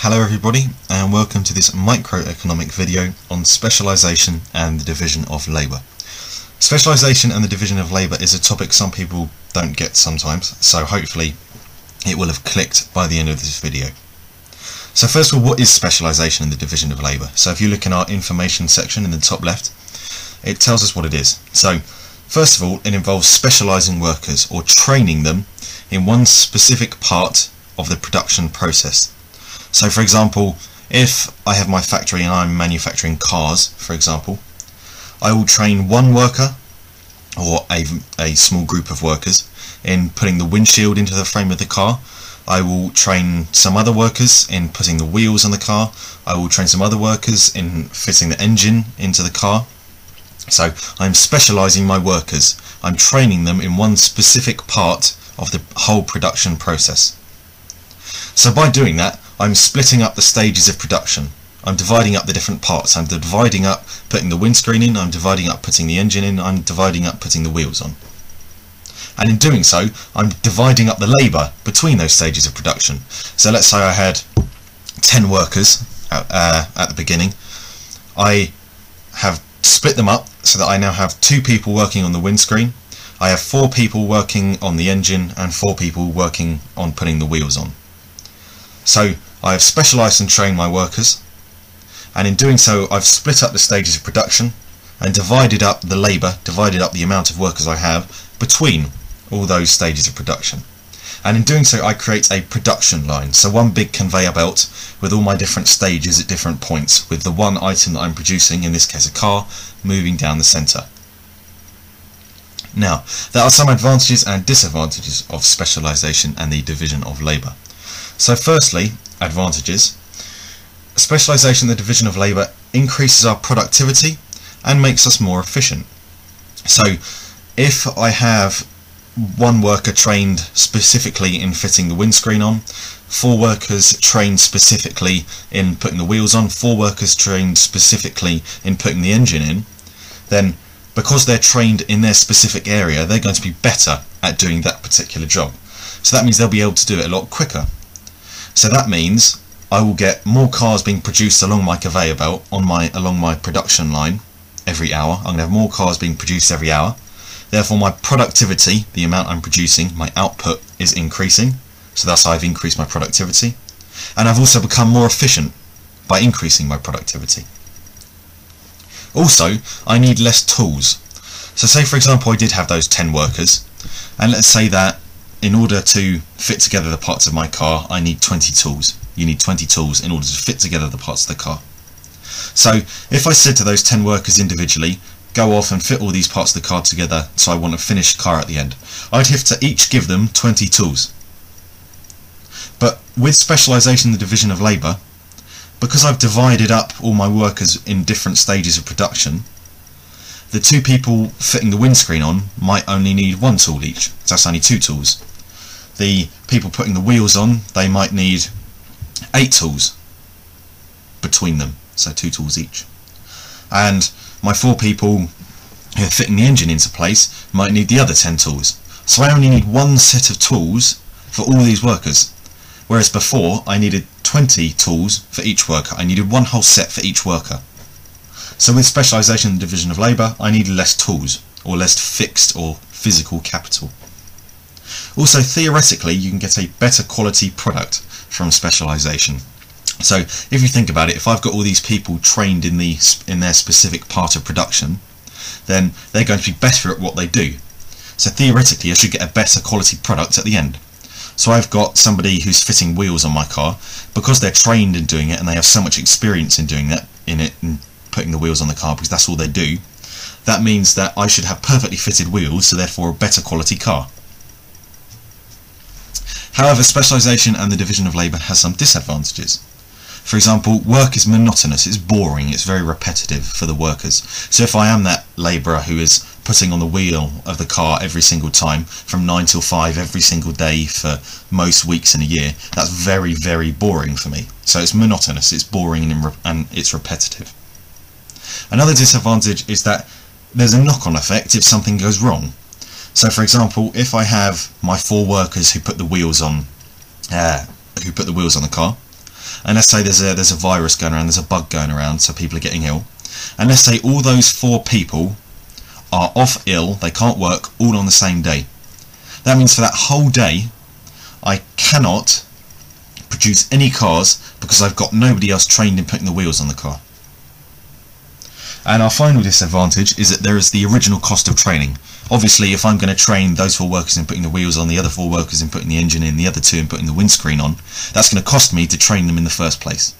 Hello everybody, and welcome to this microeconomic video on specialisation and the division of labour. Specialisation and the division of labour is a topic some people don't get sometimes, so hopefully it will have clicked by the end of this video. So first of all, what is specialisation and the division of labour? So if you look in our information section in the top left, it tells us what it is. So first of all, it involves specialising workers or training them in one specific part of the production process. So for example, if I have my factory and I'm manufacturing cars, for example, I will train one worker or a small group of workers in putting the windshield into the frame of the car. I will train some other workers in putting the wheels on the car. I will train some other workers in fitting the engine into the car. So I'm specialising my workers. I'm training them in one specific part of the whole production process. So by doing that, I'm splitting up the stages of production. I'm dividing up the different parts. I'm dividing up putting the windscreen in, I'm dividing up putting the engine in, I'm dividing up putting the wheels on. And in doing so, I'm dividing up the labour between those stages of production. So let's say I had 10 workers at the beginning. I have split them up so that I now have 2 people working on the windscreen. I have 4 people working on the engine and 4 people working on putting the wheels on. So I have specialised and trained my workers, and in doing so I've split up the stages of production and divided up the labour, divided up the amount of workers I have between all those stages of production. And in doing so I create a production line, so one big conveyor belt with all my different stages at different points, with the one item that I'm producing, in this case a car, moving down the centre. Now, there are some advantages and disadvantages of specialisation and the division of labour. So firstly, advantages. Specialisation and the division of labour increases our productivity and makes us more efficient. So if I have one worker trained specifically in fitting the windscreen on, 4 workers trained specifically in putting the wheels on, 4 workers trained specifically in putting the engine in, then because they're trained in their specific area, they're going to be better at doing that particular job. So that means they'll be able to do it a lot quicker. So that means I will get more cars being produced along my conveyor belt, along my production line every hour. I'm going to have more cars being produced every hour. Therefore my productivity, the amount I'm producing, my output, is increasing. So thus I've increased my productivity. And I've also become more efficient by increasing my productivity. Also, I need less tools. So say for example I did have those 10 workers, and let's say that in order to fit together the parts of my car, I need 20 tools. You need 20 tools in order to fit together the parts of the car. So if I said to those 10 workers individually, go off and fit all these parts of the car together, so I want a finished car at the end, I'd have to each give them 20 tools. But with specialisation and the division of labour, because I've divided up all my workers in different stages of production, the 2 people fitting the windscreen on might only need 1 tool each, so that's only 2 tools. The people putting the wheels on, they might need 8 tools between them, so 2 tools each. And my 4 people who are fitting the engine into place might need the other 10 tools. So I only need 1 set of tools for all these workers, whereas before I needed 20 tools for each worker. I needed 1 whole set for each worker. So with specialisation and division of labour, I need less tools, or less fixed or physical capital. Also, theoretically, you can get a better quality product from specialisation. So if you think about it, if I've got all these people trained in their specific part of production, then they're going to be better at what they do. So theoretically, I should get a better quality product at the end. So I've got somebody who's fitting wheels on my car, because they're trained in doing it and they have so much experience in doing that, in putting the wheels on the car, because that's all they do. That means that I should have perfectly fitted wheels, so therefore a better quality car. However, specialisation and the division of labour has some disadvantages. For example, work is monotonous, it's boring, it's very repetitive for the workers. So if I am that labourer who is putting on the wheel of the car every single time, from 9 till 5 every single day for most weeks in a year, that's very, very boring for me. So it's monotonous, it's boring and it's repetitive. Another disadvantage is that there's a knock-on effect if something goes wrong. So for example, if I have my 4 workers who put the wheels on the car, and let's say there's a virus going around, there's a bug going around, so people are getting ill, and let's say all those 4 people are off ill, they can't work, all on the same day. That means for that whole day I cannot produce any cars because I've got nobody else trained in putting the wheels on the car. And our final disadvantage is that there is the original cost of training. Obviously, if I'm going to train those 4 workers in putting the wheels on, the other 4 workers in putting the engine in, the other 2 in putting the windscreen on, that's going to cost me to train them in the first place.